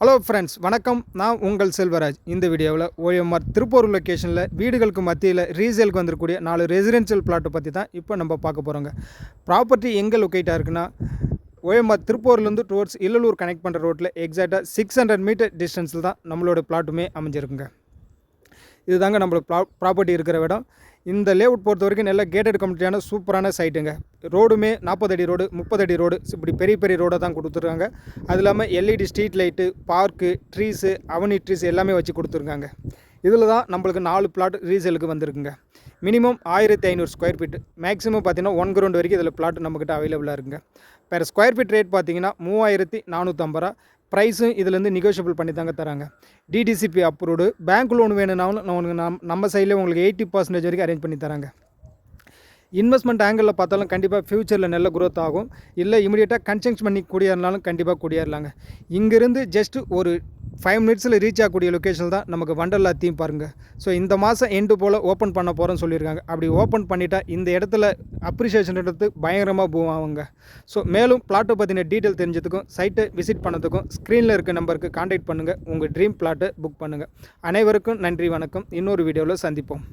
Hello friends, வணக்கம். நான் உங்கள் செல்வராஜ். இந்த வீடியோவில் ஓஎம்ஆர் திருப்பூர் லொக்கேஷனில் வீடுகளுக்கு மத்தியில் ரீசேலுக்கு வந்திருக்கக்கூடிய 4 ரெசிடென்ஷியல் பிளாட்டை பற்றி தான் இப்போ நம்ம பார்க்க போகிறோங்க. ப்ராப்பர்ட்டி எங்கே லொக்கேட்டாக இருக்குன்னா, ஓஎம்ஆர் திருப்பூர்லேருந்து டுவர்ட்ஸ் இல்லலூர் கனெக்ட் பண்ணுற ரோட்டில் எக்ஸாக்டாக 600 மீட்டர் டிஸ்டன்ஸில் தான் நம்மளோட பிளாட்டுமே அமைஞ்சிருக்குங்க. இதுதாங்க நம்மளுக்கு ப்ராப்பர்ட்டி இருக்கிற இடம். இந்த லேஅவுட் பொறுத்த வரைக்கும் நல்ல கேட்டட் கம்யூனிட்டியான சூப்பரான சைட்டுங்க. ரோடுமே 40 அடி ரோடு, 30 அடி ரோடு, இப்படி பெரிய பெரிய ரோடாக தான் கொடுத்துருக்காங்க. அது இல்லாமல் LED street light, park, trees, avenue trees எல்லாமே வச்சு கொடுத்துருக்காங்க. இதில் தான் நம்மளுக்கு 4 பிளாட் ரீசேலுக்கு வந்திருக்குங்க. மினிமம் 1500 ஸ்கொயர் ஃபீட், மேக்ஸிமம் பார்த்தீங்கன்னா 1 கிரவுண்ட் வரைக்கும் இதில் பிளாட் நம்மக்கிட்ட அவைலபிளாக இருக்குங்க. பெர் ஸ்கொயர் ஃபீட் ரேட் பார்த்தீங்கன்னா 3450 ரூபா. ப்ரைஸும் இதுலேருந்து நெகோஷியபிள் பண்ணி தாங்க தராங்க. DTCP approved. பேங்க் லோன் வேணும்னாலும் நம்ம சைடில் உங்களுக்கு 80% வரைக்கும் அரேஞ்ச் பண்ணி தராங்க. இன்வெஸ்ட்மெண்ட் ஆங்கிளில் பார்த்தாலும் கண்டிப்பாக ஃப்யூச்சரில் நல்ல க்ரோத் ஆகும். இல்லை இமீடியட்டாக கன்ஸ்ட்ரக்ஷன் பண்ணி குடியேறினாலும் கண்டிப்பாக குடியேறலாங்க. இங்கேருந்து ஜஸ்ட் ஒரு 5 மினிட்ஸில் ரீச் ஆகக்கூடிய லொக்கேஷன் தான் நமக்கு வண்டர்லா தீம் பாருங்க. ஸோ இந்த மாதம் எண்டு போல் ஓப்பன் பண்ண போகிறோன்னு சொல்லியிருக்காங்க. அப்படி ஓப்பன் பண்ணிட்டா இந்த இடத்துல அப்ரிஷியேஷன் எடுத்து பயங்கரமாக பூவ் ஆகுங்க. ஸோ மேலும் பிளாட்டை பற்றின டீட்டெயில் தெரிஞ்சதுக்கும் சைட்டை விசிட் பண்ணதுக்கும் ஸ்க்ரீனில் இருக்க நம்பருக்கு கான்டாக்ட் பண்ணுங்கள். உங்கள் ட்ரீம் பிளாட்டை புக் பண்ணுங்கள். அனைவருக்கும் நன்றி, வணக்கம். இன்னொரு வீடியோவில் சந்திப்போம்.